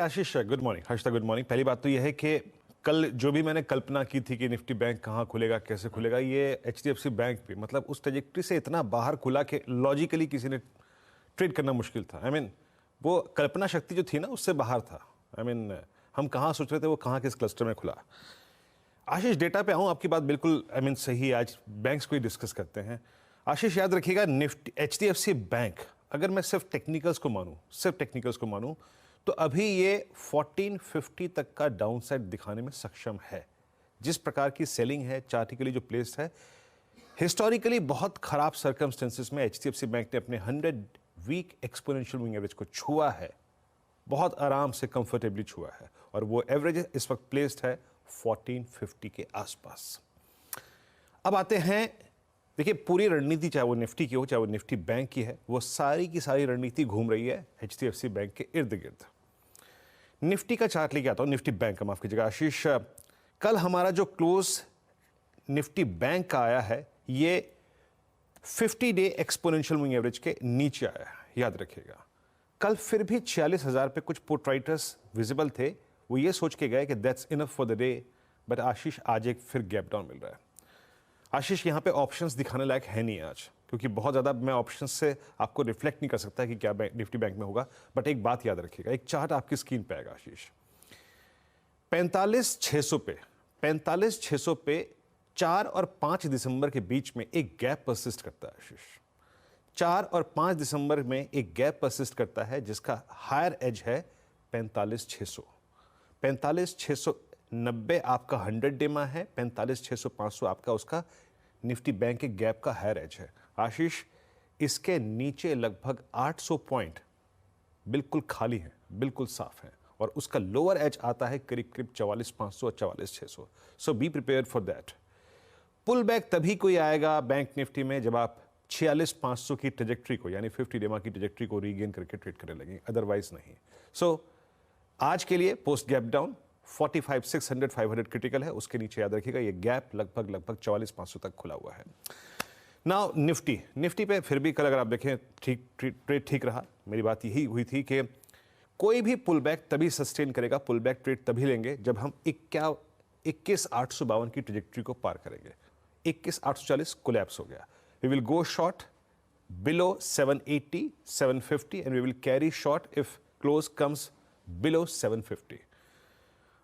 आशीष, good morning. Harshita, good morning. पहली बात तो यह है कि कल जो भी मैंने कल्पना की थी कि निफ्टी बैंक कहाँ खुलेगा, कैसे खुलेगा, ये एचडीएफसी बैंक भी मतलब उस ट्रेजेक्टरी से इतना बाहर खुला कि लॉजिकली किसी ने ट्रेड करना मुश्किल था। वो कल्पना शक्ति जो थी ना, उससे बाहर था। हम कहाँ सोच रहे थे, वो कहाँ किस क्लस्टर में खुला। आशीष, डेटा पे आऊँ, आपकी बात बिल्कुल सही। आज बैंक्स को ही डिस्कस करते हैं। आशीष, याद रखिएगा, निफ्टी एचडीएफसी बैंक, अगर मैं सिर्फ टेक्निकल्स को मानूं तो अभी ये 1450 तक का डाउनसाइड दिखाने में सक्षम है। जिस प्रकार की सेलिंग है, चार्टिकली जो प्लेस्ड है, हिस्टोरिकली बहुत खराब सर्कमस्टेंसेस में एचडीएफसी बैंक ने अपने 100 वीक एक्सपोनेंशियल मूविंग एवरेज को छुआ है, बहुत आराम से कंफर्टेबली छुआ है, और वो एवरेज इस वक्त प्लेस्ड है 1450 के आसपास। अब आते हैं, देखिए, पूरी रणनीति, चाहे वो निफ्टी की हो, चाहे वो निफ्टी बैंक की है, वो सारी की सारी रणनीति घूम रही है एचडीएफसी बैंक के इर्द गिर्द। निफ्टी का चार्ट लेके आता हूं, निफ्टी बैंक का, माफ कीजिएगा आशीष। कल हमारा जो क्लोज निफ्टी बैंक का आया है, ये 50 डे एक्सपोनेंशियल मूविंग एवरेज के नीचे आया है, याद रखिएगा। कल फिर भी 46,000 पे कुछ पुट राइटर्स विजिबल थे, वो ये सोच के गए कि that's enough for the day, but Ashish आज एक फिर गैप डाउन मिल रहा है। आशीष, यहाँ पे ऑप्शंस दिखाने लायक है नहीं आज, क्योंकि बहुत ज़्यादा मैं ऑप्शंस से आपको रिफ्लेक्ट नहीं कर सकता कि क्या निफ्टी बैंक में होगा। बट एक बात याद रखिएगा, एक चार्ट आपकी स्क्रीन पे आएगा आशीष, 45,600 पे 4 और 5 दिसंबर के बीच में एक गैप परसिस्ट करता है आशीष। 4 और 5 दिसंबर में एक गैप परसिस्ट करता है, जिसका हायर एज है 45,600। 45,690 आपका 100 डे में है, 45,600 आपका उसका निफ्टी बैंक के गैप का हायर एज है। आशीष, इसके नीचे लगभग 800 पॉइंट बिल्कुल खाली हैं, बिल्कुल साफ हैं, और उसका लोअर एज आता है करीब करीब 44,500 और 44,600। So be prepared for that. Pull back तभी कोई आएगा बैंक निफ्टी में जब आप 46,500 की ट्रेजेक्ट्री को, यानी 50 डेमा की ट्रेजेक्ट्री को रीगेन करके ट्रेड करने लगेंगे, अदरवाइज नहीं। सो आज के लिए पोस्ट गैप डाउन 45,600 500 क्रिटिकल है, उसके नीचे याद रखिएगा ये गैप लगभग 44,500 तक खुला हुआ है। नाउ निफ्टी पे फिर भी कल अगर आप देखें ट्रेड ठीक रहा। मेरी बात यही हुई थी कि कोई भी पुल बैक तभी सस्टेन करेगा, पुल बैक ट्रेड तभी लेंगे जब हम 21,852 की ट्रेजेक्ट्री को पार करेंगे। 21,840 कोलैप्स हो गया, we will go short below 780 750 and we will carry short if close comes below 750।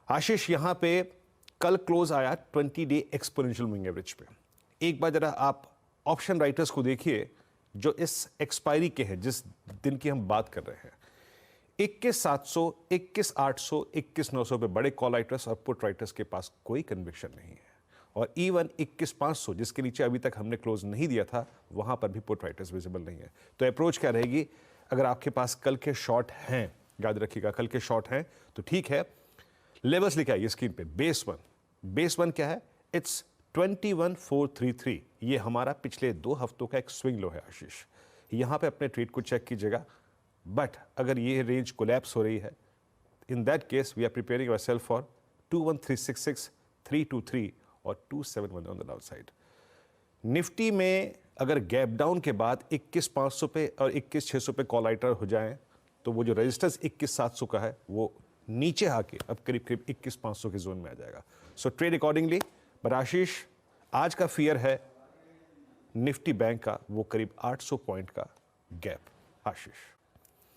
Ashish, यहां पे कल क्लोज आया 20 डे एक्सपोनेंशियल मूविंग एवरेज पे। एक बार जरा आप ऑप्शन राइटर्स को देखिए जो इस एक्सपायरी के हैं, जिस दिन की हम बात कर रहे हैं। 21,700, 21,800, 21,900 पे बड़े कॉल राइटर्स और पुट राइटर्स के पास कोई कन्विक्शन नहीं है, और इवन 21,500 जिसके नीचे अभी तक हमने क्लोज नहीं दिया था, वहां पर भी पुट राइटर्स विजिबल नहीं है। तो अप्रोच क्या रहेगी? अगर आपके पास कल के शॉर्ट हैं, याद रखिएगा कल के शॉर्ट हैं, तो ठीक है, लेवल्स लिखा है स्क्रीन पे। बेस वन क्या है? इट्स 21,433। ये हमारा पिछले 2 हफ्तों का एक स्विंग लो है आशीष। यहां पे अपने ट्रेड को चेक कीजिएगा, बट अगर ये रेंज कोलैप्स हो रही है, in that case we are preparing ourselves for 21,366, 323 और 271 on the down side. Nifty में अगर गैप डाउन के बाद 21,500 पे और 21,600 पे कॉल राइटर हो जाएं, तो वो जो रजिस्टर्स 21,700 का है, वो नीचे आके अब करीब करीब 21,500 के जोन में आ जाएगा। So trade accordingly. But Ashish, आज का फियर है निफ्टी बैंक का वो करीब 800 पॉइंट का गैप। आशीष।